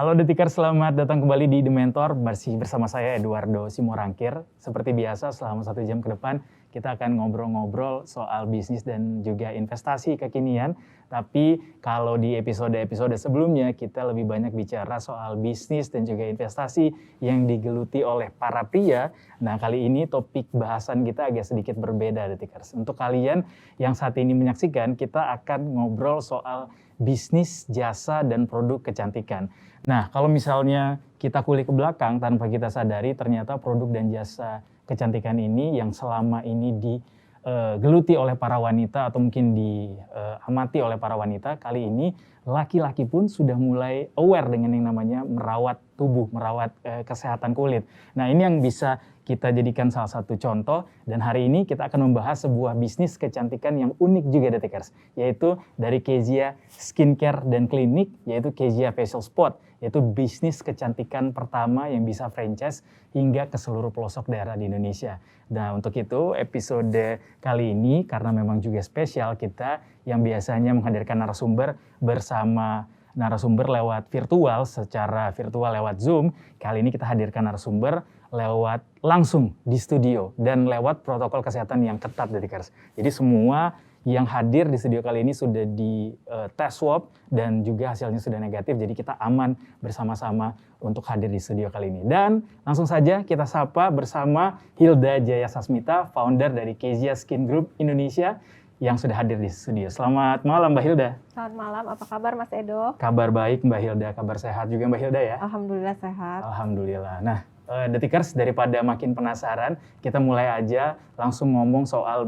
Halo Detikers, selamat datang kembali di The Mentor. Masih bersama saya Eduardo Simorangkir. Seperti biasa selama 1 jam ke depan kita akan ngobrol-ngobrol soal bisnis dan juga investasi kekinian. Tapi kalau di episode-episode sebelumnya kita lebih banyak bicara soal bisnis dan juga investasi yang digeluti oleh para pria. Nah, kali ini topik bahasan kita agak sedikit berbeda Detikers. Untuk kalian yang saat ini menyaksikan, kita akan ngobrol soal bisnis, jasa, dan produk kecantikan. Nah, kalau misalnya kita kulik ke belakang tanpa kita sadari, ternyata produk dan jasa kecantikan ini yang selama ini digeluti oleh para wanita atau mungkin diamati oleh para wanita, kali ini laki-laki pun sudah mulai aware dengan yang namanya merawat tubuh, merawat kesehatan kulit. Nah, ini yang bisa kita jadikan salah satu contoh, dan hari ini kita akan membahas sebuah bisnis kecantikan yang unik juga Detikers, yaitu dari Kezia Skincare dan Klinik, yaitu Kezia Facial Spot, yaitu bisnis kecantikan pertama yang bisa franchise hingga ke seluruh pelosok daerah di Indonesia. Nah, untuk itu episode kali ini karena memang juga spesial, kita yang biasanya menghadirkan narasumber bersama narasumber lewat virtual, secara virtual lewat Zoom, kali ini kita hadirkan narasumber lewat langsung di studio dan lewat protokol kesehatan yang ketat Detikers. Jadi semua yang hadir di studio kali ini sudah di tes swab dan juga hasilnya sudah negatif, jadi kita aman bersama-sama untuk hadir di studio kali ini. Dan langsung saja kita sapa bersama Hilda Jaya Sasmita, founder dari Kezia Skin Group Indonesia, yang sudah hadir di studio. Selamat malam Mbak Hilda. Selamat malam, apa kabar Mas Edo? Kabar baik Mbak Hilda, kabar sehat juga Mbak Hilda ya? Alhamdulillah sehat. Alhamdulillah. Nah, Detikers, daripada makin penasaran, kita mulai aja langsung ngomong soal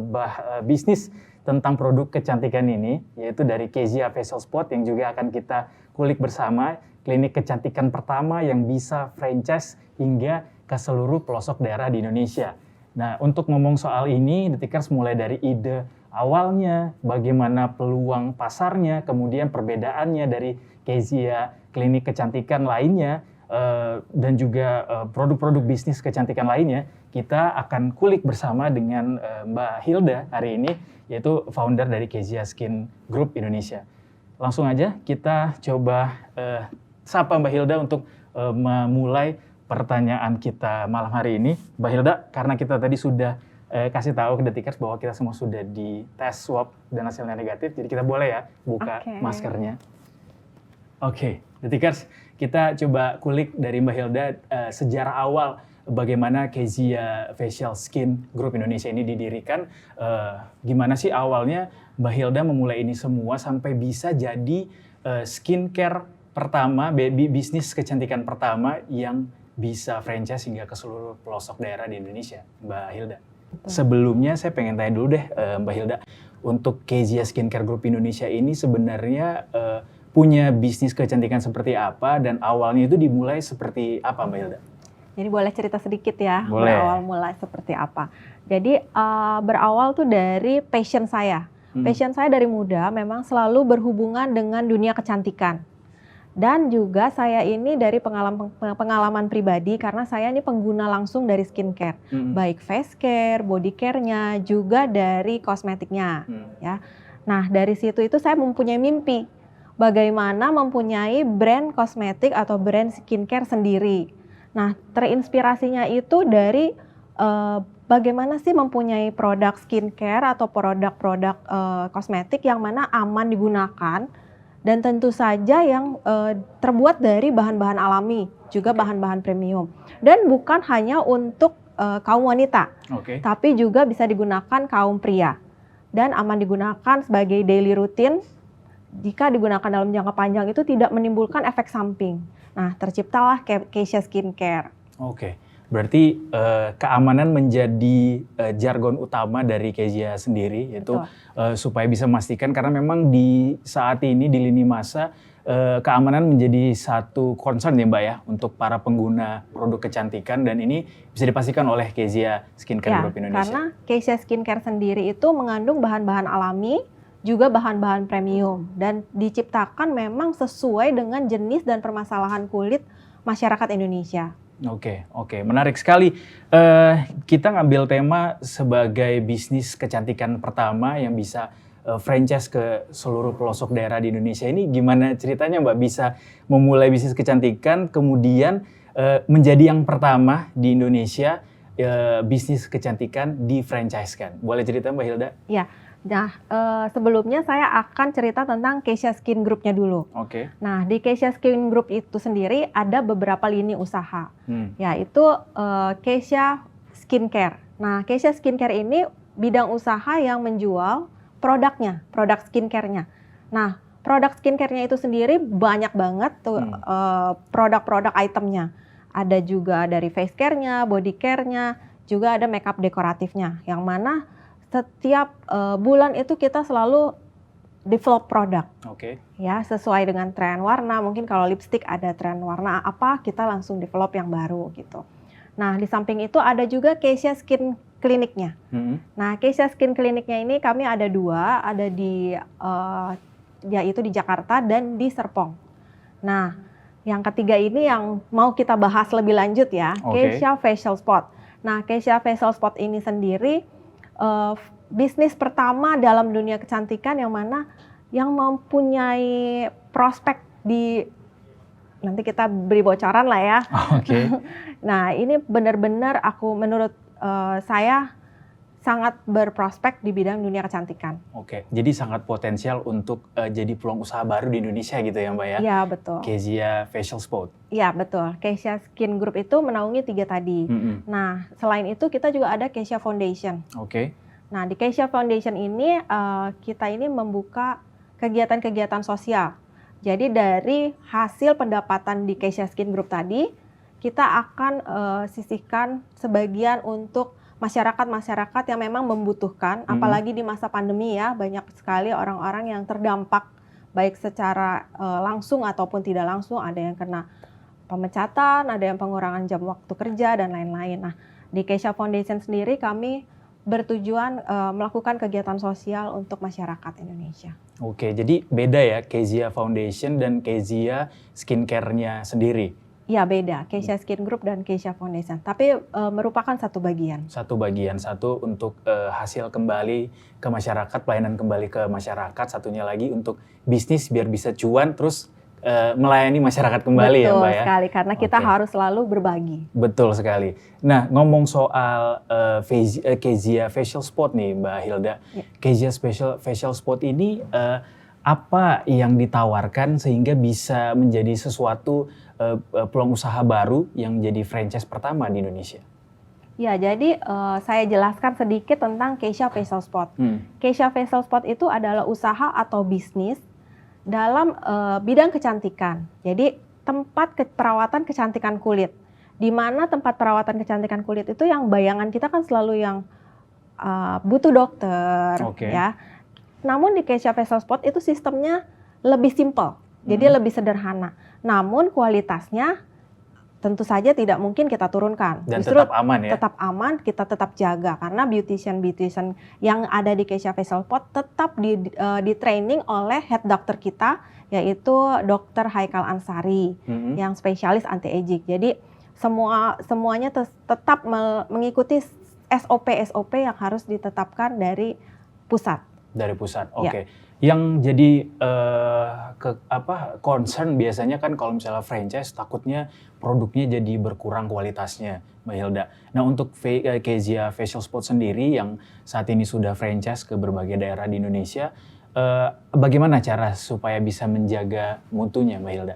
bisnis tentang produk kecantikan ini, yaitu dari Kezia Facial Spot yang juga akan kita kulik bersama, klinik kecantikan pertama yang bisa franchise hingga ke seluruh pelosok daerah di Indonesia. Nah, untuk ngomong soal ini, Detikers mulai dari ide awalnya, bagaimana peluang pasarnya, kemudian perbedaannya dari Kezia klinik kecantikan lainnya, dan juga produk-produk bisnis kecantikan lainnya, kita akan kulik bersama dengan Mbak Hilda hari ini, yaitu founder dari Kezia Skin Group Indonesia. Langsung aja kita coba sapa Mbak Hilda untuk memulai pertanyaan kita malam hari ini. Mbak Hilda, karena kita tadi sudah kasih tahu ke Detikers bahwa kita semua sudah di tes swab dan hasilnya negatif, jadi kita boleh ya buka maskernya. Oke, Detikers, kita coba kulik dari Mbak Hilda sejarah awal bagaimana Kezia Facial Skin Group Indonesia ini didirikan. Gimana sih awalnya Mbak Hilda memulai ini semua sampai bisa jadi skincare pertama, bisnis kecantikan pertama yang bisa franchise hingga ke seluruh pelosok daerah di Indonesia, Mbak Hilda. Sebelumnya saya pengen tanya dulu deh Mbak Hilda, untuk Kezia Skincare Group Indonesia ini sebenarnya punya bisnis kecantikan seperti apa dan awalnya itu dimulai seperti apa Mbak Hilda? Jadi boleh cerita sedikit ya, boleh. Berawal mulai seperti apa. Jadi berawal tuh dari passion saya. Passion saya dari muda memang selalu berhubungan dengan dunia kecantikan. Dan juga saya ini dari pengalaman pribadi karena saya ini pengguna langsung dari skincare. Baik face care, body care-nya, juga dari kosmetiknya. Ya. Nah dari situ itu saya mempunyai mimpi. Bagaimana mempunyai brand kosmetik atau brand skincare sendiri. Nah, terinspirasinya itu dari bagaimana sih mempunyai produk skincare atau produk-produk kosmetik yang mana aman digunakan dan tentu saja yang terbuat dari bahan-bahan alami, juga bahan-bahan premium. Dan bukan hanya untuk kaum wanita, tapi juga bisa digunakan kaum pria. Dan aman digunakan sebagai daily routine. Jika digunakan dalam jangka panjang itu tidak menimbulkan efek samping. Nah, terciptalah Kezia Skincare. Oke, berarti keamanan menjadi jargon utama dari Kezia sendiri, yaitu supaya bisa memastikan, karena memang di saat ini di lini masa keamanan menjadi satu concern ya Mbak ya untuk para pengguna produk kecantikan, dan ini bisa dipastikan oleh Kezia Skincare Group Indonesia. Karena Kezia Skincare sendiri itu mengandung bahan-bahan alami, juga bahan-bahan premium dan diciptakan memang sesuai dengan jenis dan permasalahan kulit masyarakat Indonesia. Oke, menarik sekali. Kita ngambil tema sebagai bisnis kecantikan pertama yang bisa franchise ke seluruh pelosok daerah di Indonesia ini. Gimana ceritanya Mbak bisa memulai bisnis kecantikan, kemudian menjadi yang pertama di Indonesia bisnis kecantikan di franchise kan? Boleh cerita Mbak Hilda? Ya, nah sebelumnya saya akan cerita tentang Keisha Skin Group-nya dulu. Oke. Nah, di Keisha Skin Group itu sendiri ada beberapa lini usaha, yaitu Keisha Skincare. Nah, Keisha Skincare ini bidang usaha yang menjual produknya, produk skincare-nya. Nah, produk skincare-nya itu sendiri banyak banget tuh produk-produk itemnya. Ada juga dari face care-nya, body care-nya, juga ada makeup dekoratifnya. Yang mana setiap bulan itu kita selalu develop produk. Oke. Ya, sesuai dengan tren warna. Mungkin kalau lipstick ada tren warna apa, kita langsung develop yang baru gitu. Nah, di samping itu ada juga Keisha Skin Kliniknya. Nah, Keisha Skin Kliniknya ini kami ada 2, ada di yaitu di Jakarta dan di Serpong. Nah, yang ketiga ini yang mau kita bahas lebih lanjut ya, Keisha Facial Spot. Nah, Keisha Facial Spot ini sendiri bisnis pertama dalam dunia kecantikan yang mana yang mempunyai prospek di, nanti kita beri bocoran lah ya. Nah, ini benar-benar menurut saya sangat berprospek di bidang dunia kecantikan. Oke, jadi sangat potensial untuk jadi peluang usaha baru di Indonesia gitu ya Mbak ya? Iya, betul. Keisha Facial Spot. Iya, betul. Keisha Skin Group itu menaungi 3 tadi. Nah, selain itu kita juga ada Keisha Foundation. Oke. Nah, di Keisha Foundation ini kita ini membuka kegiatan-kegiatan sosial. Jadi dari hasil pendapatan di Keisha Skin Group tadi, kita akan sisihkan sebagian untuk masyarakat-masyarakat yang memang membutuhkan, apalagi di masa pandemi ya, banyak sekali orang-orang yang terdampak baik secara langsung ataupun tidak langsung, ada yang kena pemecatan, ada yang pengurangan jam waktu kerja dan lain-lain. Nah, di Keisha Foundation sendiri kami bertujuan melakukan kegiatan sosial untuk masyarakat Indonesia. Oke, jadi beda ya Keisha Foundation dan Keisha Skincare-nya sendiri? Iya, beda. Keisha Skin Group dan Keisha Foundation. Tapi merupakan satu bagian. Satu bagian, satu untuk hasil kembali ke masyarakat, pelayanan kembali ke masyarakat. Satunya lagi untuk bisnis biar bisa cuan, terus melayani masyarakat kembali. Betul ya Mbak ya? Betul sekali, karena kita harus selalu berbagi. Betul sekali. Nah, ngomong soal Keisha Facial Spot nih Mbak Hilda. Keisha Facial Spot ini apa yang ditawarkan sehingga bisa menjadi sesuatu peluang usaha baru yang jadi franchise pertama di Indonesia? Ya, jadi saya jelaskan sedikit tentang Keisha Facial Spot. Keisha Facial Spot itu adalah usaha atau bisnis dalam bidang kecantikan. Jadi tempat perawatan kecantikan kulit. Di mana tempat perawatan kecantikan kulit itu yang bayangan kita kan selalu yang butuh dokter, ya. Namun di Keisha Facial Spot itu sistemnya lebih simple, jadi lebih sederhana. Namun kualitasnya tentu saja tidak mungkin kita turunkan. Dan justru tetap aman ya? Tetap aman, kita tetap jaga. Karena beautician yang ada di Keisha Facial Spot tetap di training oleh head dokter kita, yaitu Dr. Haikal Ansari, yang spesialis anti-aging. Jadi semuanya tetap mengikuti SOP yang harus ditetapkan dari pusat. Dari pusat, oke. Yang jadi concern biasanya kan kalau misalnya franchise takutnya produknya jadi berkurang kualitasnya, Mbak Hilda. Nah, untuk Keisha Facial Spot sendiri yang saat ini sudah franchise ke berbagai daerah di Indonesia, bagaimana cara supaya bisa menjaga mutunya, Mbak Hilda?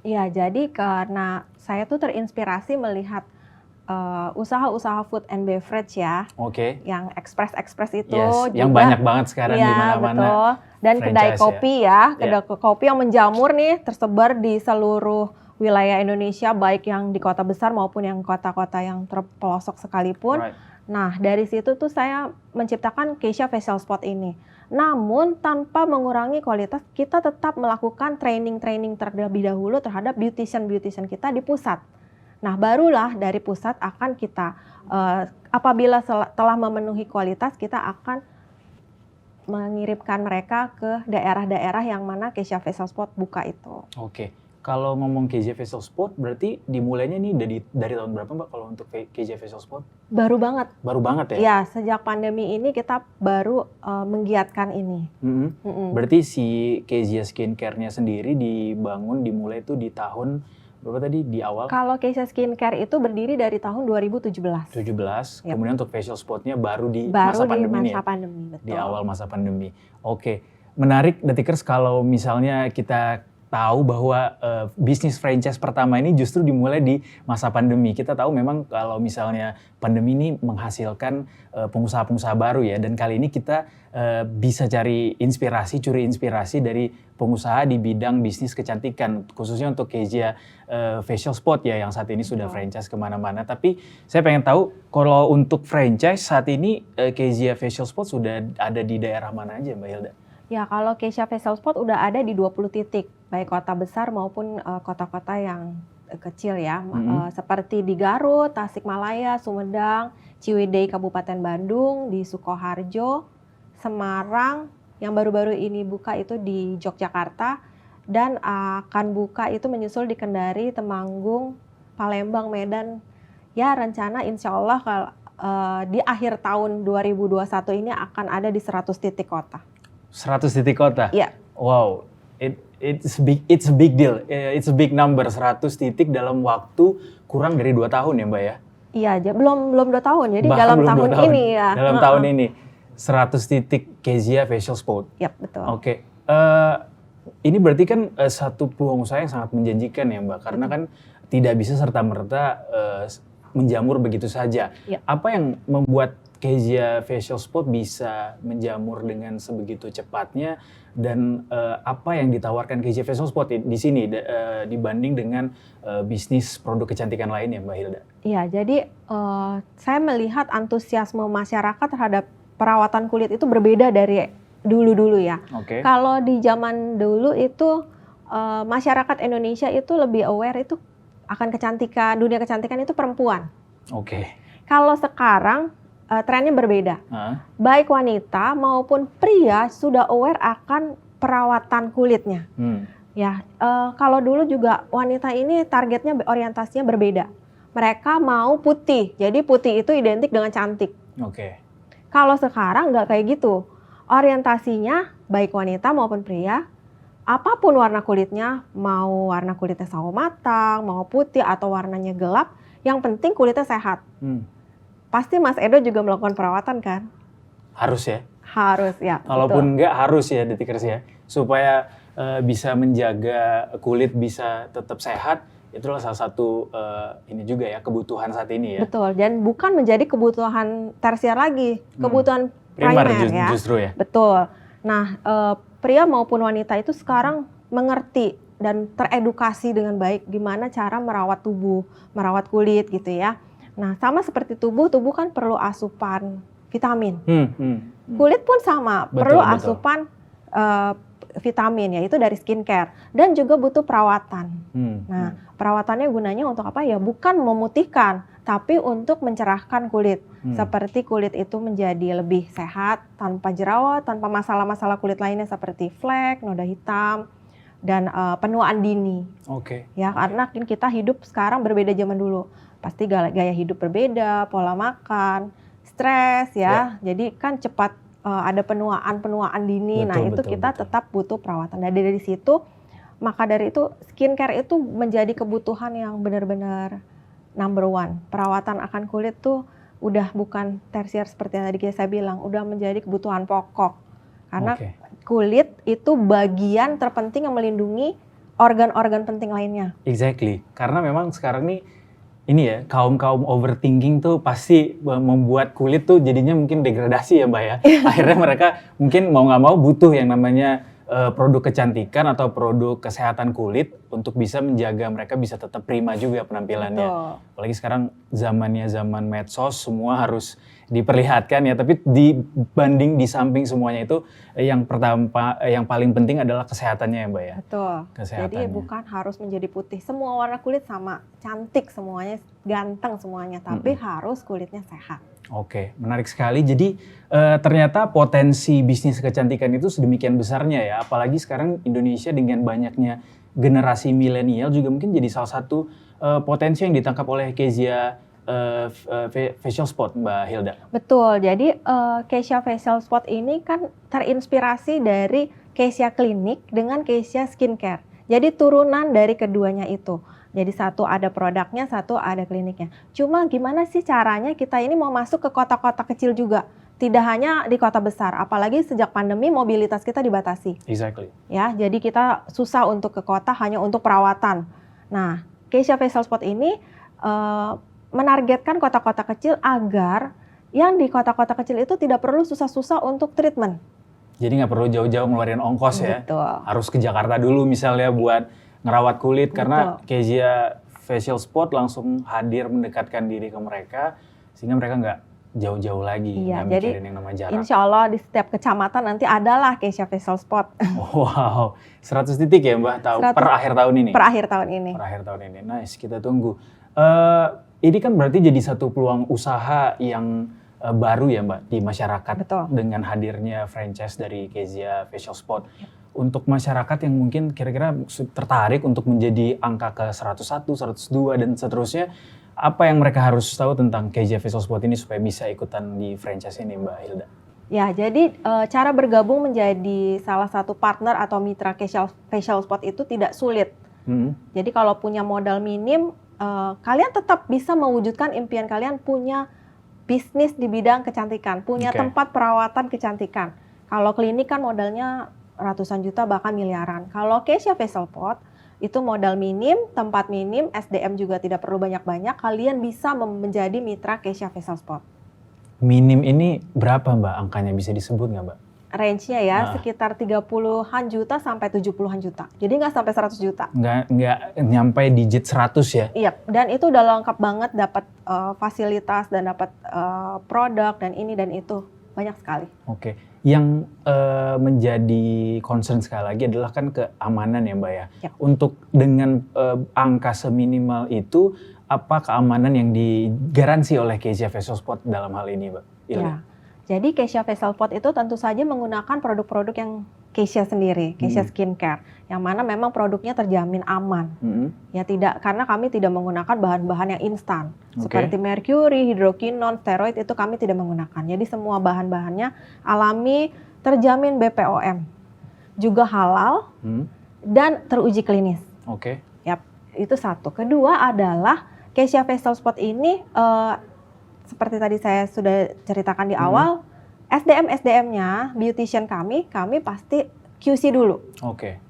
Ya, jadi karena saya tuh terinspirasi melihat usaha-usaha food and beverage ya, yang ekspres itu, yang juga, banyak banget sekarang di mana-mana. Betul. Dan kedai kopi kedai kopi yang menjamur nih tersebar di seluruh wilayah Indonesia, baik yang di kota besar maupun yang kota-kota yang terpelosok sekalipun. Nah, dari situ tuh saya menciptakan Keisha Facial Spot ini. Namun tanpa mengurangi kualitas, kita tetap melakukan training terlebih dahulu terhadap beautician kita di pusat. Nah, barulah dari pusat akan kita, apabila telah memenuhi kualitas, kita akan mengirimkan mereka ke daerah-daerah yang mana Keisha Facial Spot buka itu. Oke. Kalau ngomong KJ Facial Sport, berarti dimulainya nih dari tahun berapa Mbak kalau untuk KJ Facial Sport? Baru banget. Baru banget ya? Ya, sejak pandemi ini kita baru menggiatkan ini. Berarti si KJ Skincare-nya sendiri dimulai itu di tahun berapa tadi di awal? Kalau KJ Skincare itu berdiri dari tahun 2017. 17, Yep. Kemudian untuk facial spot-nya baru di Baru masa di pandemi masa nih ya? pandemi, betul. Di awal masa pandemi. Oke, menarik Detikers kalau misalnya kita tahu bahwa bisnis franchise pertama ini justru dimulai di masa pandemi. Kita tahu memang kalau misalnya pandemi ini menghasilkan pengusaha-pengusaha baru ya. Dan kali ini kita bisa curi inspirasi dari pengusaha di bidang bisnis kecantikan. Khususnya untuk Kezia Facial Spot ya yang saat ini sudah franchise kemana-mana. Tapi saya pengen tahu kalau untuk franchise saat ini Kezia Facial Spot sudah ada di daerah mana aja Mbak Hilda? Ya, kalau Kezia Facial Spot udah ada di 20 titik, baik kota besar maupun kota-kota yang kecil ya. Seperti di Garut, Tasikmalaya, Sumedang, Ciwidey Kabupaten Bandung, di Sukoharjo, Semarang, yang baru-baru ini buka itu di Yogyakarta, dan akan buka itu menyusul di Kendari, Temanggung, Palembang, Medan. Ya, rencana insya Allah kalau di akhir tahun 2021 ini akan ada di 100 titik kota. 100 titik kota? Iya. Wow, it's a big deal. It's a big number, 100 titik dalam waktu kurang dari 2 tahun ya Mbak ya? Iya, belum 2 tahun, jadi Bahkan dalam belum tahun 2 tahun. ini ya. Dalam tahun ini, 100 titik Kezia Facial Spot. Yap, betul. Oke, ini berarti kan satu peluang usaha yang sangat menjanjikan ya Mbak, karena kan tidak bisa serta-merta menjamur begitu saja. Yep. Apa yang membuat Kezia Facial Spot bisa menjamur dengan sebegitu cepatnya dan apa yang ditawarkan Kezia Facial Spot di sini dibanding dengan bisnis produk kecantikan lainnya Mbak Hilda? Iya, jadi saya melihat antusiasme masyarakat terhadap perawatan kulit itu berbeda dari dulu-dulu ya. Oke. Kalau di zaman dulu itu masyarakat Indonesia itu lebih aware itu akan kecantikan, dunia kecantikan itu perempuan. Oke. Kalau sekarang trennya berbeda. Baik wanita maupun pria sudah aware akan perawatan kulitnya. Ya, kalau dulu juga wanita ini targetnya orientasinya berbeda. Mereka mau putih, jadi putih itu identik dengan cantik. Oke. Kalau sekarang nggak kayak gitu. Orientasinya baik wanita maupun pria, apapun warna kulitnya, mau warna kulitnya sawo matang, mau putih atau warnanya gelap, yang penting kulitnya sehat. Pasti Mas Edo juga melakukan perawatan kan? Harus ya? Harus ya. Kalaupun enggak harus ya Detikers ya. Supaya bisa menjaga kulit bisa tetap sehat, itulah salah satu ini juga ya kebutuhan saat ini ya. Betul, dan bukan menjadi kebutuhan tersier lagi, kebutuhan primer ya. Justru ya. Betul. Nah, pria maupun wanita itu sekarang mengerti dan teredukasi dengan baik gimana cara merawat tubuh, merawat kulit gitu ya. Nah, sama seperti tubuh kan perlu asupan vitamin. Kulit pun sama, perlu asupan vitamin, yaitu dari skincare. Dan juga butuh perawatan. Nah, perawatannya gunanya untuk apa ya? Bukan memutihkan, tapi untuk mencerahkan kulit. Seperti kulit itu menjadi lebih sehat, tanpa jerawat, tanpa masalah-masalah kulit lainnya seperti flek, noda hitam, dan penuaan dini. Oke. Ya, karena kita hidup sekarang berbeda zaman dulu. Pasti gaya hidup berbeda, pola makan, stres ya. Jadi kan cepat ada penuaan dini. Nah, itu kita tetap butuh perawatan. Dan dari situ, maka dari itu skincare itu menjadi kebutuhan yang benar-benar number one. Perawatan akan kulit tuh udah bukan tersier seperti yang tadi saya bilang, udah menjadi kebutuhan pokok. Karena kulit itu bagian terpenting yang melindungi organ-organ penting lainnya. Exactly. Karena memang sekarang nih ini ya, kaum overthinking tuh pasti membuat kulit tuh jadinya mungkin degradasi ya Mbak ya. Akhirnya mereka mungkin mau nggak mau butuh yang namanya produk kecantikan atau produk kesehatan kulit untuk bisa menjaga mereka bisa tetap prima juga penampilannya. Betul. Apalagi sekarang zamannya zaman medsos, semua harus diperlihatkan ya. Tapi di samping semuanya itu yang paling penting adalah kesehatannya ya Mbak ya. Betul. Jadi bukan harus menjadi putih. Semua warna kulit sama, cantik semuanya, ganteng semuanya. Tapi harus kulitnya sehat. Oke, menarik sekali. Jadi ternyata potensi bisnis kecantikan itu sedemikian besarnya ya. Apalagi sekarang Indonesia dengan banyaknya generasi milenial juga mungkin jadi salah satu potensi yang ditangkap oleh Kezia Facial Spot, Mbak Hilda. Betul, jadi Kezia Facial Spot ini kan terinspirasi dari Kezia Klinik dengan Kezia Skincare. Jadi turunan dari keduanya itu. Jadi satu ada produknya, satu ada kliniknya. Cuma gimana sih caranya kita ini mau masuk ke kota-kota kecil juga? Tidak hanya di kota besar, apalagi sejak pandemi mobilitas kita dibatasi. Exactly. Ya, jadi kita susah untuk ke kota hanya untuk perawatan. Nah, Kezia Facial Spot ini menargetkan kota-kota kecil agar yang di kota-kota kecil itu tidak perlu susah-susah untuk treatment. Jadi nggak perlu jauh-jauh ngeluarin ongkos ya. Betul. Harus ke Jakarta dulu misalnya buat ngerawat kulit. Betul. Karena Kezia Facial Spot langsung hadir mendekatkan diri ke mereka sehingga mereka nggak jauh-jauh lagi, Iya, nggak jadi mikirin yang nama jarak. insya Allah di setiap kecamatan nanti adalah Kezia Facial Spot. Wow, 100 titik ya Mbak tahu 100 per akhir tahun ini. Per akhir tahun ini. Per akhir tahun ini. Nice, kita tunggu. Ini kan berarti jadi satu peluang usaha yang baru ya Mbak di masyarakat. Betul. Dengan hadirnya franchise dari Kezia Facial Spot. Untuk masyarakat yang mungkin kira-kira tertarik untuk menjadi angka ke 101, 102 dan seterusnya, apa yang mereka harus tahu tentang Kezia Facial Spot ini supaya bisa ikutan di franchise ini Mbak Hilda? Ya, jadi cara bergabung menjadi salah satu partner atau mitra Facial Spot itu tidak sulit. Jadi kalau punya modal minim, kalian tetap bisa mewujudkan impian kalian punya bisnis di bidang kecantikan, punya tempat perawatan kecantikan. Kalau klinik kan modalnya ratusan juta bahkan miliaran. Kalau Kezia Facial Spot itu modal minim, tempat minim, SDM juga tidak perlu banyak-banyak, kalian bisa menjadi mitra Kezia Facial Spot. Minim ini berapa Mbak angkanya, bisa disebut nggak Mbak? Range-nya ya sekitar 30-an juta sampai 70-an juta. Jadi nggak sampai 100 juta. Nggak nyampe digit 100 ya? Iya, dan itu udah lengkap banget, dapat fasilitas dan dapat produk dan ini dan itu. Banyak sekali. Oke, yang menjadi concern sekali lagi adalah kan keamanan ya Mbak ya. Untuk dengan angka seminimal itu, apa keamanan yang digaransi oleh Kezia Facial Spot dalam hal ini Mbak? Ya, jadi Kezia Facial Spot itu tentu saja menggunakan produk-produk yang Kezia sendiri, Kezia Skincare, yang mana memang produknya terjamin aman. Ya tidak, karena kami tidak menggunakan bahan-bahan yang instan, seperti merkuri, hidrokinon, steroid itu kami tidak menggunakan. Jadi semua bahan-bahannya alami, terjamin BPOM, juga halal dan teruji klinis. Yap, itu satu. Kedua adalah Kezia Facial Spot ini seperti tadi saya sudah ceritakan di awal. SDM-nya, beautician kami pasti QC dulu.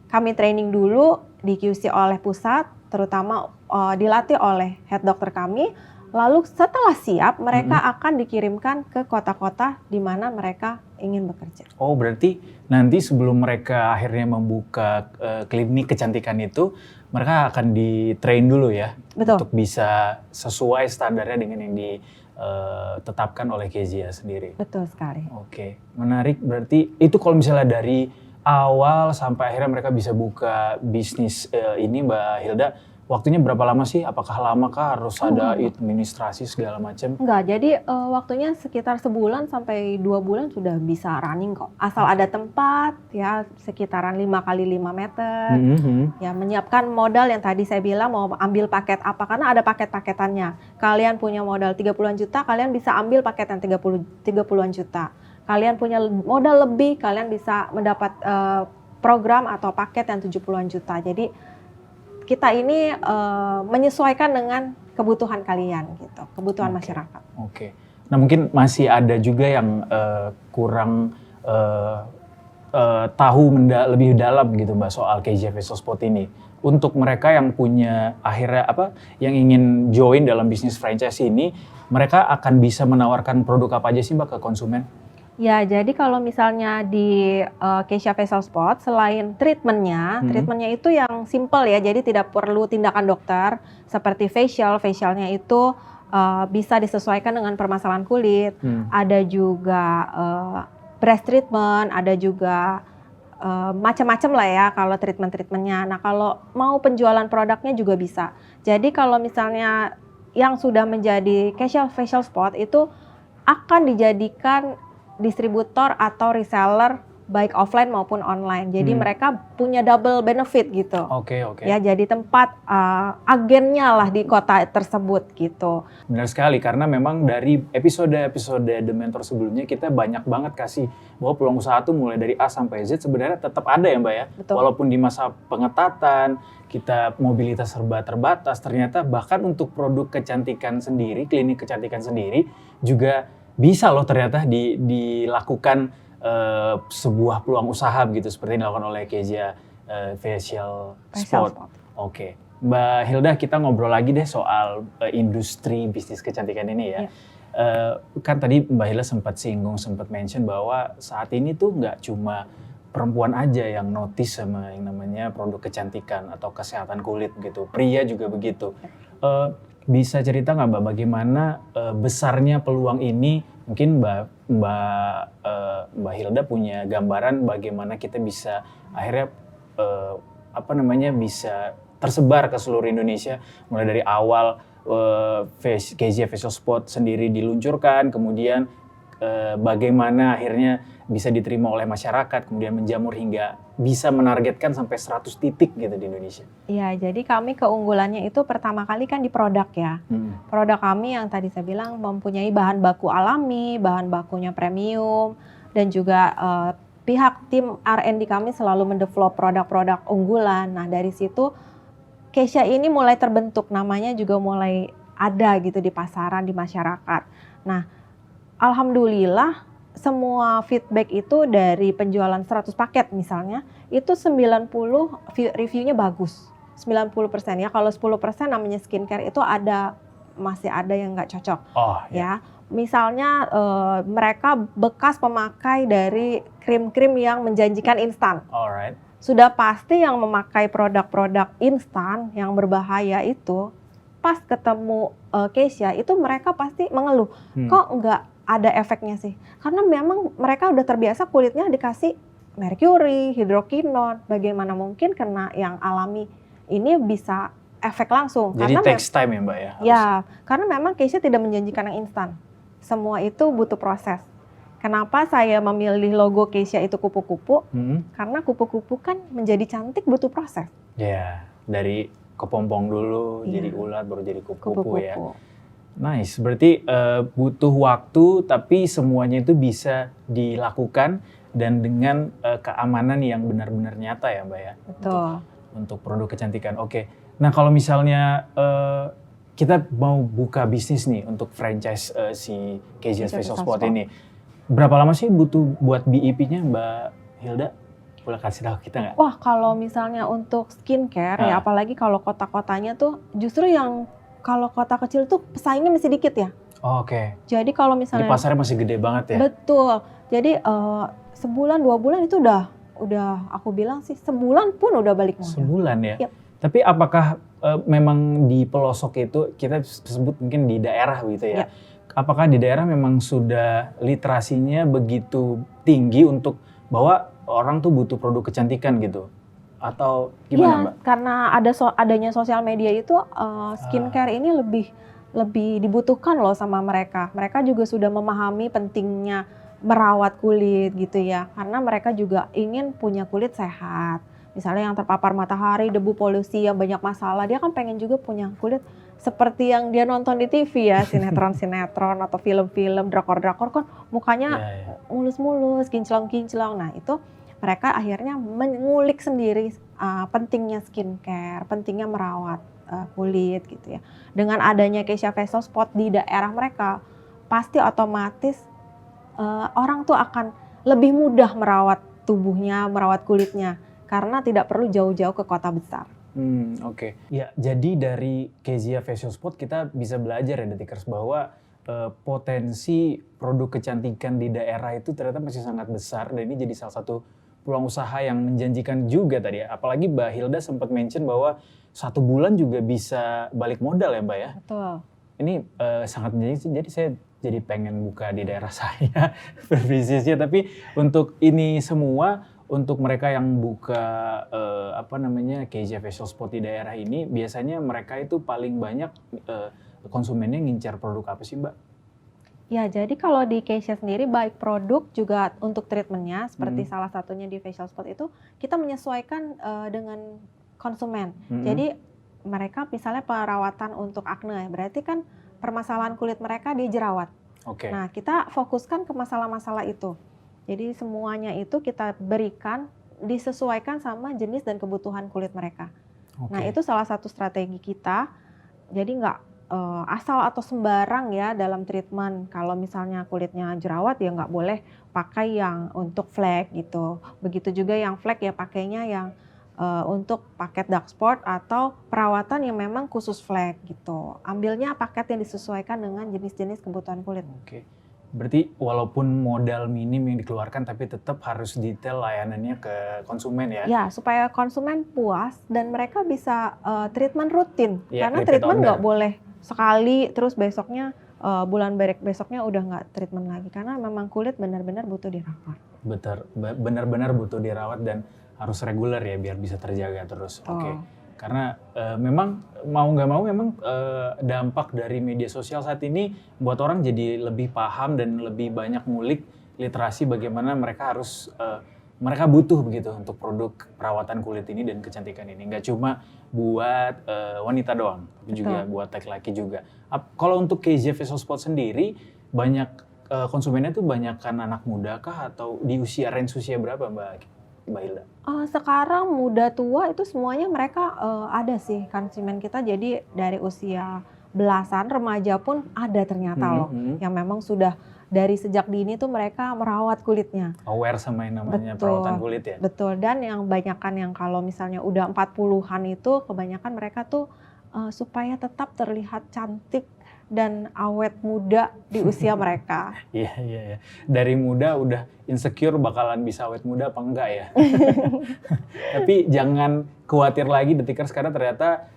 Kami training dulu, di QC oleh pusat, terutama dilatih oleh head dokter kami. Lalu setelah siap, mereka akan dikirimkan ke kota-kota di mana mereka ingin bekerja. Oh, berarti nanti sebelum mereka akhirnya membuka klinik kecantikan itu, mereka akan di-train dulu ya? Betul. Untuk bisa sesuai standarnya dengan yang ditetapkan oleh Kezia sendiri. Betul sekali. Oke, menarik. Berarti itu kalau misalnya dari awal sampai akhirnya mereka bisa buka bisnis ini Mbak Hilda, waktunya berapa lama sih? Apakah lama kah harus ada administrasi segala macam? Enggak, jadi waktunya sekitar sebulan sampai 2 bulan sudah bisa running kok. Asal ada tempat ya sekitaran 5 kali 5 meter. Ya menyiapkan modal yang tadi saya bilang mau ambil paket apa, karena ada paket-paketannya. Kalian punya modal 30-an juta, kalian bisa ambil paket yang 30-an juta. Kalian punya modal lebih, kalian bisa mendapat program atau paket yang 70-an juta. Jadi kita ini menyesuaikan dengan kebutuhan kalian gitu, kebutuhan masyarakat. Oke. Nah mungkin masih ada juga yang kurang tahu lebih dalam gitu Mbak soal Kezia Facial Spot ini. Untuk mereka yang punya akhirnya yang ingin join dalam bisnis franchise ini, mereka akan bisa menawarkan produk apa aja sih Mbak ke konsumen? Ya, jadi kalau misalnya di Kezia Facial Spot, selain treatmentnya itu yang simple ya, jadi tidak perlu tindakan dokter seperti facialnya itu bisa disesuaikan dengan permasalahan kulit. Ada juga breast treatment, ada juga macam-macam lah ya kalau treatmentnya. Nah kalau mau penjualan produknya juga bisa. Jadi kalau misalnya yang sudah menjadi Kezia Facial Spot itu akan dijadikan distributor atau reseller baik offline maupun online. Jadi mereka punya double benefit gitu. Oke. Ya, jadi tempat agennya lah di kota tersebut gitu. Benar sekali, karena memang dari episode-episode The Mentor sebelumnya kita banyak banget kasih bahwa peluang usaha tuh mulai dari A sampai Z sebenarnya tetap ada ya Mbak ya. Betul. Walaupun di masa pengetatan, kita mobilitas serba terbatas, ternyata bahkan untuk produk kecantikan sendiri, klinik kecantikan sendiri juga bisa loh ternyata dilakukan sebuah peluang usaha begitu seperti yang dilakukan oleh Kezia Facial Spot. Oke. Mbak Hilda, kita ngobrol lagi deh soal industri bisnis kecantikan ini ya. Kan tadi Mbak Hilda sempat mention bahwa saat ini tuh nggak cuma perempuan aja yang notice sama yang namanya produk kecantikan atau kesehatan kulit gitu. Pria juga begitu. Bisa cerita nggak Mbak bagaimana besarnya peluang ini? Mungkin Mbak Hilda punya gambaran bagaimana kita bisa akhirnya bisa tersebar ke seluruh Indonesia, mulai dari awal Kezia Facial Spot sendiri diluncurkan, kemudian bagaimana akhirnya bisa diterima oleh masyarakat, kemudian menjamur hingga bisa menargetkan sampai 100 titik gitu di Indonesia. Iya, jadi kami keunggulannya itu pertama kali kan di produk ya. Produk kami yang tadi saya bilang mempunyai bahan baku alami, bahan bakunya premium, dan juga pihak tim R&D kami selalu mendevelop produk-produk unggulan. Nah, dari situ Kezia ini mulai terbentuk, namanya juga mulai ada gitu di pasaran, di masyarakat. Nah, alhamdulillah semua feedback itu dari penjualan 100 paket misalnya, itu 90 reviewnya bagus. 90% ya, kalau 10% namanya skincare itu masih ada yang nggak cocok. Ya. Misalnya mereka bekas pemakai dari krim-krim yang menjanjikan instan. Alright. Sudah pasti yang memakai produk-produk instan yang berbahaya itu, pas ketemu Kezia itu mereka pasti mengeluh, kok nggak ada efeknya sih? Karena memang mereka udah terbiasa kulitnya dikasih merkuri, hidrokinon, bagaimana mungkin kena yang alami ini bisa efek langsung. Jadi karena takes time ya Mbak ya? Ya, karena memang Kezia tidak menjanjikan yang instan. Semua itu butuh proses. Kenapa saya memilih logo Kezia itu kupu-kupu? Karena kupu-kupu kan menjadi cantik butuh proses. Ya, dari kepompong dulu, jadi ulat, baru jadi kupu-kupu ya. Nice, berarti butuh waktu tapi semuanya itu bisa dilakukan dan dengan keamanan yang benar-benar nyata ya Mbak ya? Betul. Untuk produk kecantikan, oke. Nah kalau misalnya kita mau buka bisnis nih untuk franchise si Kezia Facial Spot ini, berapa lama sih butuh buat BIP-nya Mbak Hilda? Boleh kasih tahu kita nggak? Wah, kalau misalnya untuk skincare ya, apalagi kalau kota-kotanya tuh justru yang kalau kota kecil tuh pesaingnya masih dikit ya. Oke. Jadi kalau misalnya di pasarnya masih gede banget ya. Betul. Jadi sebulan 2 bulan itu udah aku bilang sih sebulan pun udah balik modal. Sebulan ya. Yep. Tapi apakah memang di pelosok itu kita sebut mungkin di daerah gitu ya? Yep. Apakah di daerah memang sudah literasinya begitu tinggi untuk bahwa orang tuh butuh produk kecantikan gitu? Atau gimana Mbak? Karena adanya sosial media itu skincare ini lebih dibutuhkan loh sama mereka. Mereka juga sudah memahami pentingnya merawat kulit gitu ya. Karena mereka juga ingin punya kulit sehat. Misalnya yang terpapar matahari, debu, polusi yang banyak masalah, dia kan pengen juga punya kulit seperti yang dia nonton di TV ya, sinetron-sinetron atau film-film, drakor-drakor kan mukanya mulus-mulus, kinclong-kinclong. Nah itu mereka akhirnya mengulik sendiri pentingnya skincare, pentingnya merawat kulit gitu ya. Dengan adanya Kezia Facial Spot di daerah mereka, pasti otomatis orang tuh akan lebih mudah merawat tubuhnya, merawat kulitnya. Karena tidak perlu jauh-jauh ke kota besar. Oke. Ya, jadi dari Kezia Facial Spot kita bisa belajar ya Detikers bahwa potensi produk kecantikan di daerah itu ternyata masih sangat besar dan ini jadi salah satu peluang usaha yang menjanjikan juga tadi ya. Apalagi Mbak Hilda sempat mention bahwa 1 bulan juga bisa balik modal ya Mbak ya. Betul. Ini sangat menjanjikan, jadi saya jadi pengen buka di daerah saya berbisnisnya. Tapi untuk ini semua, untuk mereka yang buka Kezia Facial Spot di daerah ini, biasanya mereka itu paling banyak konsumennya ngincar produk apa sih Mbak? Ya, jadi kalau di Keisha sendiri baik produk juga untuk treatmentnya seperti Hmm. salah satunya di facial spot itu kita menyesuaikan dengan konsumen. Hmm. Jadi mereka misalnya perawatan untuk akne, berarti kan permasalahan kulit mereka di jerawat. Oke. Nah, kita fokuskan ke masalah-masalah itu. Jadi semuanya itu kita berikan disesuaikan sama jenis dan kebutuhan kulit mereka. Nah, Oke. itu salah satu strategi kita. Jadi nggak asal atau sembarang ya dalam treatment. Kalau misalnya kulitnya jerawat ya nggak boleh pakai yang untuk flek gitu. Begitu juga yang flek ya pakainya yang untuk paket dark spot atau perawatan yang memang khusus flek gitu. Ambilnya paket yang disesuaikan dengan jenis-jenis kebutuhan kulit. Oke. Berarti walaupun modal minim yang dikeluarkan tapi tetap harus detail layanannya ke konsumen ya? Ya, supaya konsumen puas dan mereka bisa treatment rutin. Ya, Karena repeat treatment order. nggak boleh sekali terus besoknya bulan besoknya udah nggak treatment lagi. Karena memang kulit benar-benar butuh dirawat. Benar-benar butuh dirawat dan harus reguler ya biar bisa terjaga terus. Oke. Karena memang mau nggak mau memang dampak dari media sosial saat ini buat orang jadi lebih paham dan lebih banyak ngulik literasi bagaimana mereka harus mereka butuh begitu untuk produk perawatan kulit ini dan kecantikan ini. Nggak cuma buat wanita doang, tapi juga buat laki-laki juga. Kalau untuk KJ Facial Spot sendiri, banyak konsumennya tuh banyakkan anak muda kah atau di range usia berapa Mbak Hilda? Sekarang muda tua itu semuanya mereka ada sih konsumen kita. Jadi dari usia belasan remaja pun ada ternyata loh. Yang memang sudah dari sejak dini tuh mereka merawat kulitnya. Aware sama yang namanya perawatan kulit ya? Betul, dan yang banyakan yang kalau misalnya udah 40-an itu kebanyakan mereka tuh supaya tetap terlihat cantik dan awet muda di usia mereka. Iya. Dari muda udah insecure bakalan bisa awet muda apa enggak ya? Tapi jangan khawatir lagi Detikers karena ternyata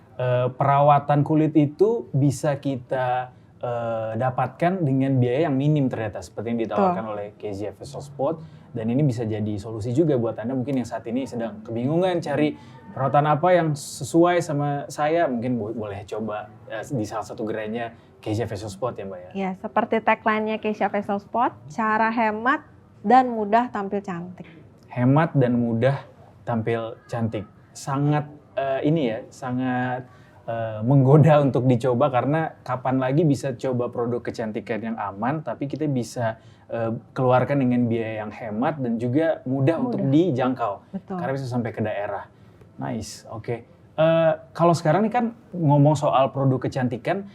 perawatan kulit itu bisa kita dapatkan dengan biaya yang minim ternyata seperti yang ditawarkan oleh KJ Facial Spot, dan ini bisa jadi solusi juga buat Anda mungkin yang saat ini sedang kebingungan cari perawatan apa yang sesuai sama saya, mungkin boleh coba di salah satu gerainya KJ Facial Spot ya Mbak ya. Ya, seperti tagline-nya KJ Facial Spot, cara hemat dan mudah tampil cantik. Hemat dan mudah tampil cantik. Sangat sangat menggoda untuk dicoba karena kapan lagi bisa coba produk kecantikan yang aman tapi kita bisa keluarkan dengan biaya yang hemat dan juga mudah untuk dijangkau. Betul. Karena bisa sampai ke daerah. Nice, oke. Kalau sekarang nih kan ngomong soal produk kecantikan,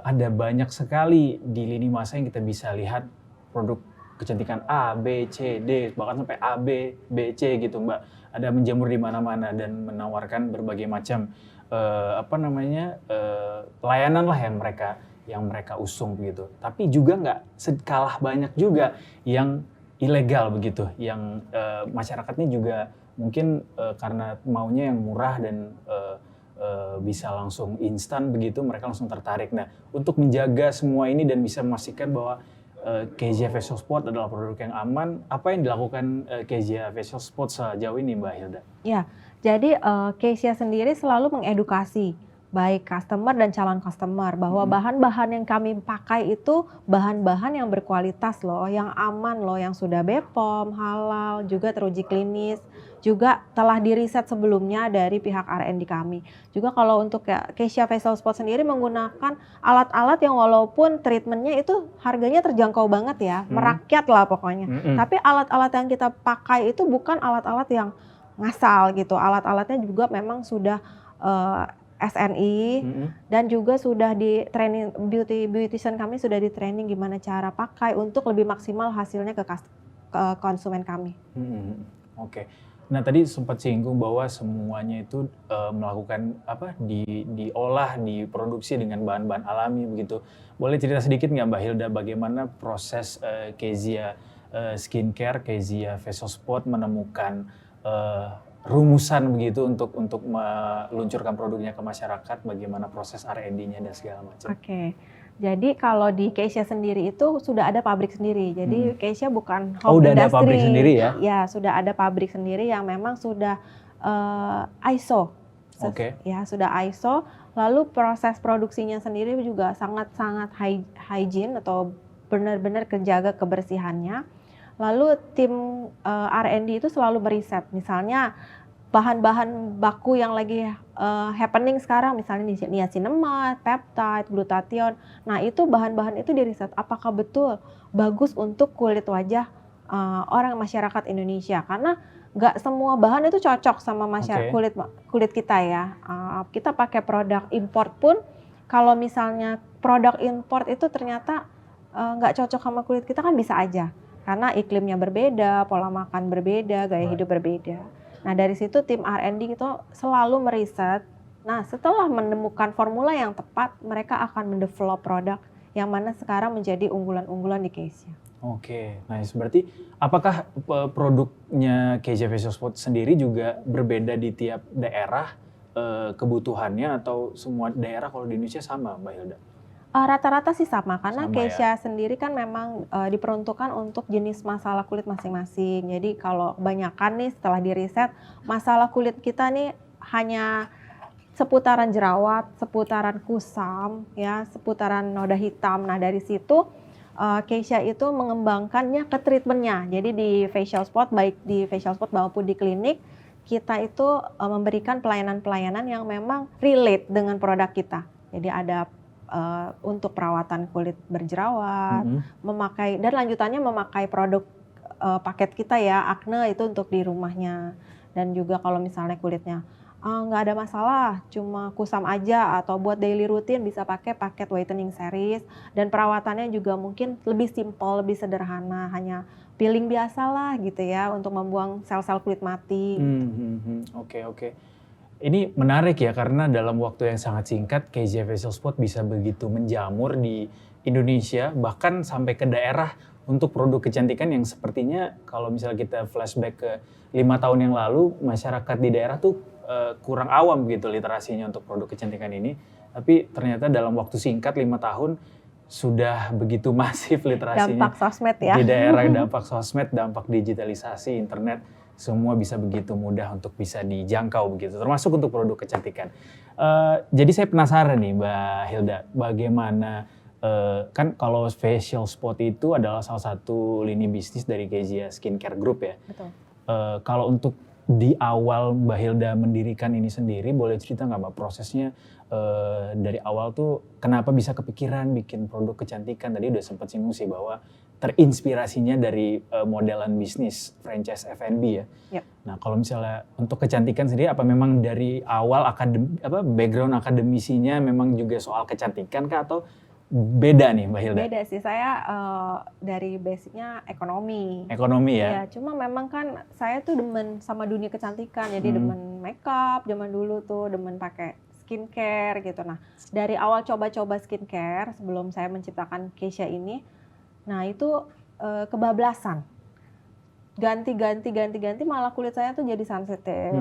ada banyak sekali di lini masa yang kita bisa lihat produk kecantikan A, B, C, D, bahkan sampai A, B, B, C gitu Mbak. Ada menjamur di mana-mana dan menawarkan berbagai macam layanan lah yang mereka usung begitu. Tapi juga nggak kalah banyak juga yang ilegal begitu, yang masyarakatnya juga mungkin karena maunya yang murah dan bisa langsung instan begitu, mereka langsung tertarik. Nah, untuk menjaga semua ini dan bisa memastikan bahwa KJ Facial Spot adalah produk yang aman, apa yang dilakukan KJ Facial Spot sejauh ini Mbak Hilda? Ya, jadi KJ sendiri selalu mengedukasi baik customer dan calon customer bahwa bahan-bahan yang kami pakai itu bahan-bahan yang berkualitas loh, yang aman loh, yang sudah BPOM, halal, juga teruji klinis, juga telah diriset sebelumnya dari pihak R&D kami. Juga kalau untuk KJ Facial Spot sendiri menggunakan alat-alat yang walaupun treatmentnya itu harganya terjangkau banget ya, merakyat lah pokoknya. Tapi alat-alat yang kita pakai itu bukan alat-alat yang ngasal gitu. Alat-alatnya juga memang sudah SNI dan juga sudah di training beautician kami sudah di training gimana cara pakai untuk lebih maksimal hasilnya ke konsumen kami. Oke. Nah tadi sempat singgung bahwa semuanya itu melakukan diolah, diproduksi dengan bahan-bahan alami begitu. Boleh cerita sedikit nggak Mbak Hilda bagaimana proses Kezia Skincare, Kezia Facial Spot menemukan rumusan begitu untuk meluncurkan produknya ke masyarakat, bagaimana proses R&D-nya dan segala macam. Oke. Jadi kalau di Keisha sendiri itu sudah ada pabrik sendiri. Jadi Keisha bukan home udah industry. Ada pabrik sendiri ya? Ya, sudah ada pabrik sendiri yang memang sudah ISO. Oke. Ya, sudah ISO. Lalu proses produksinya sendiri juga sangat-sangat hygiene atau benar-benar kejaga kebersihannya. Lalu tim R&D itu selalu meriset, misalnya bahan-bahan baku yang lagi happening sekarang, misalnya niacinamide, peptide, glutathione. Nah, itu bahan-bahan itu diriset apakah betul bagus untuk kulit wajah orang masyarakat Indonesia, karena nggak semua bahan itu cocok sama kulit kita ya. Kita pakai produk import pun, kalau misalnya produk import itu ternyata nggak cocok sama kulit kita kan bisa aja, karena iklimnya berbeda, pola makan berbeda, gaya hidup berbeda. Nah, dari situ tim R&D itu selalu meriset. Nah, setelah menemukan formula yang tepat, mereka akan mendevelop produk yang mana sekarang menjadi unggulan-unggulan di Keisha. Oke, nice. Berarti apakah produknya Keisha Facial Spot sendiri juga berbeda di tiap daerah kebutuhannya, atau semua daerah kalau di Indonesia sama, Mbak Hilda? Rata-rata sih sama, karena Keisha ya? sendiri kan memang diperuntukkan untuk jenis masalah kulit masing-masing. Jadi kalau kebanyakan nih setelah diriset, masalah kulit kita nih hanya seputaran jerawat, seputaran kusam, ya, seputaran noda hitam. Nah, dari situ Keisha itu mengembangkannya ke treatmentnya. Jadi di Facial Spot, baik di Facial Spot maupun di klinik, kita itu memberikan pelayanan-pelayanan yang memang relate dengan produk kita. Jadi ada untuk perawatan kulit berjerawat, memakai, dan lanjutannya memakai produk paket kita ya, akne itu untuk di rumahnya. Dan juga kalau misalnya kulitnya nggak ada masalah, cuma kusam aja atau buat daily routine, bisa pakai paket whitening series, dan perawatannya juga mungkin lebih simple, lebih sederhana, hanya peeling biasa lah gitu ya, untuk membuang sel-sel kulit mati. Oke. Ini menarik ya, karena dalam waktu yang sangat singkat Keisha Facial Spot bisa begitu menjamur di Indonesia, bahkan sampai ke daerah untuk produk kecantikan yang sepertinya kalau misalnya kita flashback ke 5 tahun yang lalu, masyarakat di daerah tuh kurang awam gitu literasinya untuk produk kecantikan ini. Tapi ternyata dalam waktu singkat 5 tahun sudah begitu masif literasinya. Dampak sosmed ya. Di daerah, dampak sosmed, dampak digitalisasi, internet, semua bisa begitu mudah untuk bisa dijangkau begitu, termasuk untuk produk kecantikan. Jadi saya penasaran nih Mbak Hilda, bagaimana kan kalau Facial Spot itu adalah salah satu lini bisnis dari Keisha Skincare Group ya. Betul. Kalau untuk di awal Mbak Hilda mendirikan ini sendiri, boleh cerita nggak Mbak prosesnya dari awal tuh kenapa bisa kepikiran bikin produk kecantikan? Tadi udah sempat singgung sih bahwa terinspirasinya dari modelan bisnis franchise F&B ya. Yep. Nah, kalau misalnya untuk kecantikan sendiri, apa memang dari awal background akademisinya memang juga soal kecantikan kah, atau beda nih Mbak Hilda? Beda sih, saya dari basicnya ekonomi. Ekonomi ya? Iya, cuma memang kan saya tuh demen sama dunia kecantikan, jadi demen makeup zaman dulu tuh, demen pakai skincare gitu. Nah, dari awal coba-coba skincare sebelum saya menciptakan Keisha ini, nah itu kebablasan. Ganti malah kulit saya tuh jadi sensitif.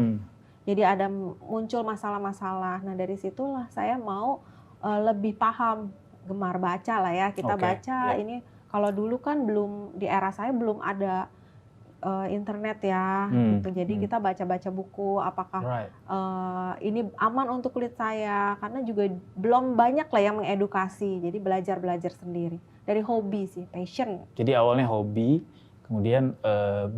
Jadi ada muncul masalah-masalah. Nah, dari situlah saya mau lebih paham, gemar baca lah ya. Kita baca ini, kalau dulu kan belum, di era saya belum ada internet ya, gitu. Jadi kita baca-baca buku, apakah ini aman untuk kulit saya, karena juga belum banyak lah yang mengedukasi. Jadi belajar sendiri. Dari hobi sih, passion. Jadi awalnya hobi, kemudian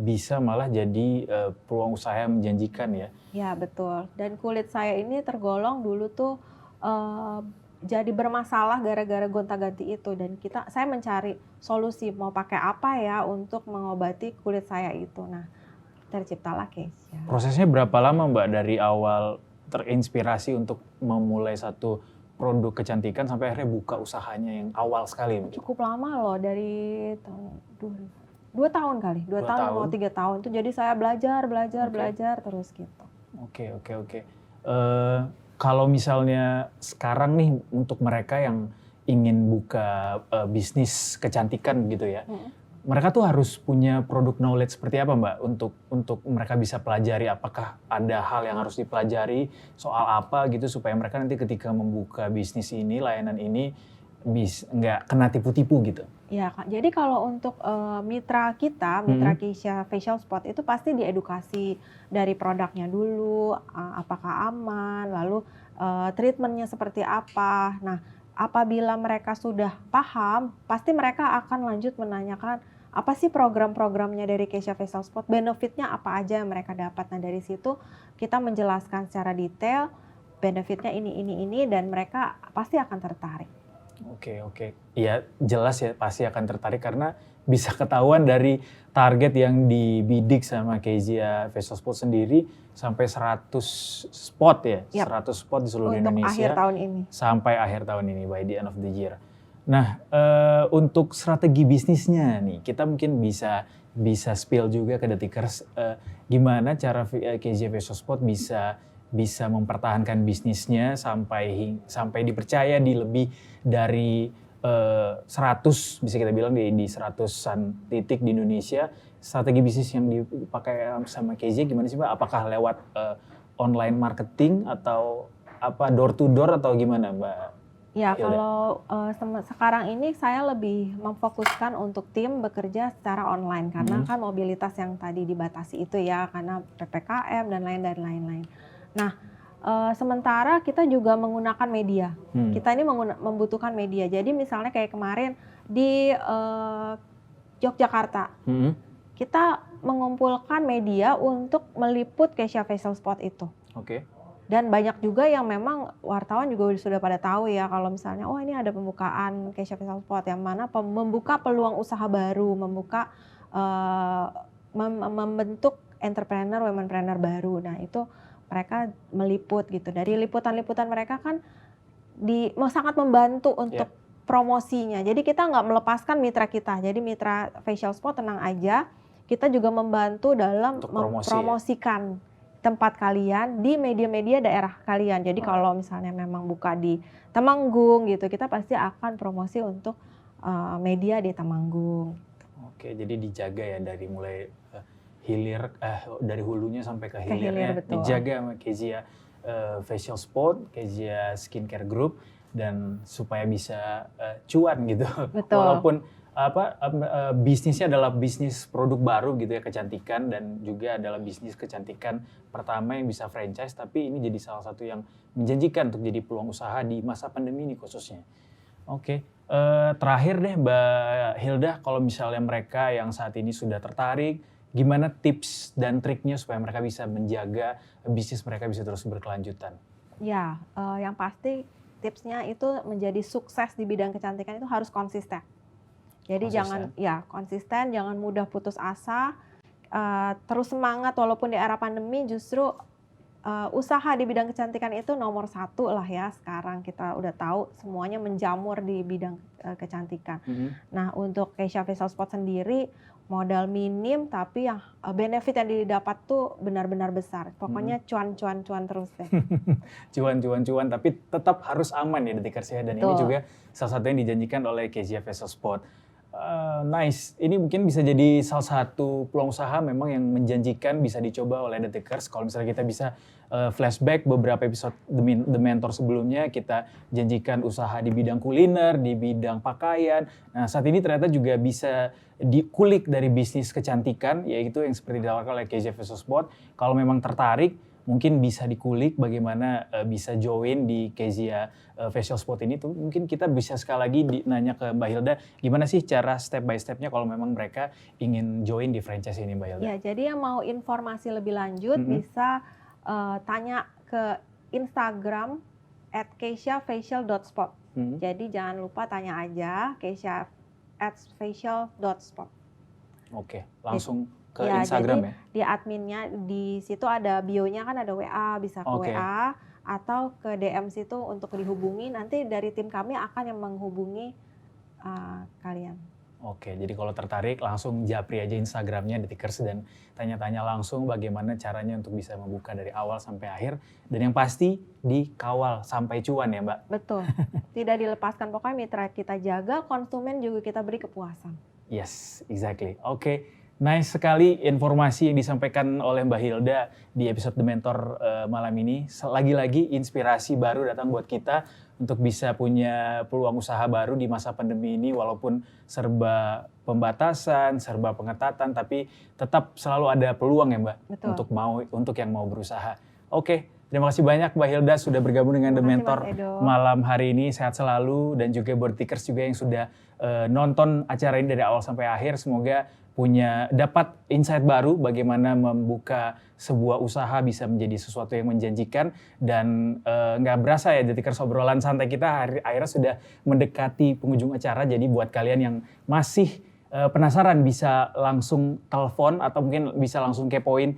bisa malah jadi peluang usaha yang menjanjikan ya? Ya, betul. Dan kulit saya ini tergolong dulu tuh jadi bermasalah gara-gara gonta-ganti itu, dan saya mencari solusi mau pakai apa ya untuk mengobati kulit saya itu. Nah, terciptalah Keisha. Prosesnya berapa lama Mbak dari awal terinspirasi untuk memulai satu produk kecantikan sampai akhirnya buka usahanya yang awal sekali? Cukup lama loh, dari tahun 2 tahun kali, 2 tahun atau 3 tahun itu. Jadi saya belajar terus gitu. Oke. Kalau misalnya sekarang nih untuk mereka yang ingin buka bisnis kecantikan gitu ya, mereka tuh harus punya produk knowledge seperti apa Mbak untuk mereka bisa pelajari? Apakah ada hal yang harus dipelajari soal apa gitu supaya mereka nanti ketika membuka bisnis ini, layanan ini nggak kena tipu-tipu gitu? Ya, jadi kalau untuk mitra kita, mitra Keisha Facial Spot itu pasti diedukasi dari produknya dulu, apakah aman, lalu treatmentnya seperti apa. Nah, apabila mereka sudah paham, pasti mereka akan lanjut menanyakan apa sih program-programnya dari Kesha Facial Spot, benefitnya apa aja yang mereka dapat. Nah dari situ kita menjelaskan secara detail benefitnya ini, dan mereka pasti akan tertarik. Oke. Ya jelas ya pasti akan tertarik karena bisa ketahuan dari target yang dibidik sama Kesha Facial Spot sendiri sampai 100 spot ya, Yap. 100 spot di seluruh Untuk Indonesia akhir tahun ini. sampai akhir tahun ini by the end of the year. Nah, untuk strategi bisnisnya nih, kita mungkin bisa spill juga ke Detikers gimana cara Kesha Facial Spot bisa mempertahankan bisnisnya sampai dipercaya di lebih dari 100 bisa kita bilang di 100-an titik di Indonesia. Strategi bisnis yang dipakai sama Kesha gimana sih Mbak? Apakah lewat online marketing atau apa door to door atau gimana Mbak? Ya, kalau sekarang ini saya lebih memfokuskan untuk tim bekerja secara online karena kan mobilitas yang tadi dibatasi itu ya karena PPKM dan lain-lain. Nah, sementara kita juga menggunakan media. Kita ini membutuhkan media. Jadi misalnya kayak kemarin di Yogyakarta, kita mengumpulkan media untuk meliput Kesha Facial Spot itu. Oke. Dan banyak juga yang memang wartawan juga sudah pada tahu ya kalau misalnya ini ada pembukaan Kesha Facial Spot yang mana membuka peluang usaha baru, membentuk entrepreneur, womenpreneur baru. Nah itu mereka meliput gitu. Dari liputan-liputan mereka kan sangat membantu untuk promosinya. Jadi kita nggak melepaskan mitra kita. Jadi mitra Facial Spot tenang aja. Kita juga membantu dalam mempromosikan tempat kalian di media-media daerah kalian. Jadi kalau misalnya memang buka di Temanggung gitu, kita pasti akan promosi untuk media di Temanggung. Oke, jadi dijaga ya dari mulai hilir, dari hulunya sampai ke Betul. hilirnya dijaga sama Kesha Facial Spot, Kesha Skincare Group, dan supaya bisa cuan gitu. Betul. Walaupun bisnisnya adalah bisnis produk baru gitu ya, kecantikan, dan juga adalah bisnis kecantikan pertama yang bisa franchise, tapi ini jadi salah satu yang menjanjikan untuk jadi peluang usaha di masa pandemi ini khususnya. Oke, terakhir deh Mbak Hilda, kalau misalnya mereka yang saat ini sudah tertarik, gimana tips dan triknya supaya mereka bisa menjaga bisnis mereka bisa terus berkelanjutan? Ya, yang pasti tipsnya itu menjadi sukses di bidang kecantikan itu harus konsisten. Jadi konsisten, jangan mudah putus asa, terus semangat walaupun di era pandemi. Justru usaha di bidang kecantikan itu nomor 1 lah ya. Sekarang kita udah tahu semuanya menjamur di bidang kecantikan. Nah untuk Kesha Facial Spot sendiri modal minim tapi yang benefit yang didapat tuh benar-benar besar. Pokoknya cuan terus deh. cuan tapi tetap harus aman ya Detikers ya. Dan ini juga salah satu yang dijanjikan oleh Kesha Facial Spot. Nice, ini mungkin bisa jadi salah satu peluang usaha memang yang menjanjikan bisa dicoba oleh Detikers. Kalau misalnya kita bisa flashback beberapa episode The Mentor sebelumnya, kita janjikan usaha di bidang kuliner, di bidang pakaian. Nah saat ini ternyata juga bisa dikulik dari bisnis kecantikan, yaitu yang seperti ditawarkan oleh Kesha Facial Spot. Kalau memang tertarik, mungkin bisa dikulik bagaimana bisa join di Kesha Facial Spot ini. Tuh mungkin kita bisa sekali lagi nanya ke Mbak Hilda, gimana sih cara step by stepnya kalau memang mereka ingin join di franchise ini Mbak Hilda? Ya, jadi yang mau informasi lebih lanjut bisa tanya ke Instagram @keshafacial.spot. Jadi jangan lupa tanya aja kesha@facial.spot. Oke, langsung ke Instagram jadi, di adminnya di situ ada bio-nya kan ada WA, bisa ke WA atau ke DM situ untuk dihubungi. Nanti dari tim kami akan yang menghubungi kalian. Oke, jadi kalau tertarik langsung japri aja Instagramnya Detikers dan tanya-tanya langsung bagaimana caranya untuk bisa membuka dari awal sampai akhir. Dan yang pasti dikawal sampai cuan ya Mbak? Betul, tidak dilepaskan. Pokoknya mitra kita jaga, konsumen juga kita beri kepuasan. Yes, exactly. Oke, nice sekali informasi yang disampaikan oleh Mbak Hilda di episode The Mentor malam ini. Lagi-lagi inspirasi baru datang buat kita untuk bisa punya peluang usaha baru di masa pandemi ini, walaupun serba pembatasan, serba pengetatan, tapi tetap selalu ada peluang ya Mbak. Betul. Untuk yang mau berusaha. Oke, Terima kasih banyak Mbak Hilda sudah bergabung dengan The Terima kasih, Mentor Mas Edo. malam hari ini. Sehat selalu, dan juga buat Tikers juga yang sudah nonton acara ini dari awal sampai akhir. Semoga dapat insight baru bagaimana membuka sebuah usaha bisa menjadi sesuatu yang menjanjikan. Dan nggak berasa ya, The Tikers, obrolan santai kita akhirnya sudah mendekati penghujung acara. Jadi buat kalian yang masih penasaran, bisa langsung telepon atau mungkin bisa langsung kepoin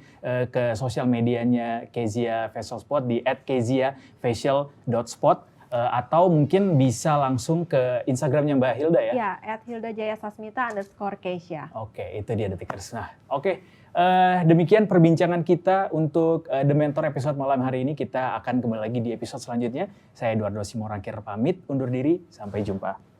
ke sosial medianya Kezia Facial Spot di @keziafacial.spot, atau mungkin bisa langsung ke Instagramnya Mbak Hilda ya? Ya, @hildajayasasmita_Kezia. Oke, itu dia The Tikers. Nah, oke. Demikian perbincangan kita untuk The Mentor episode malam hari ini. Kita akan kembali lagi di episode selanjutnya. Saya Eduardo Simorangkir pamit undur diri. Sampai jumpa.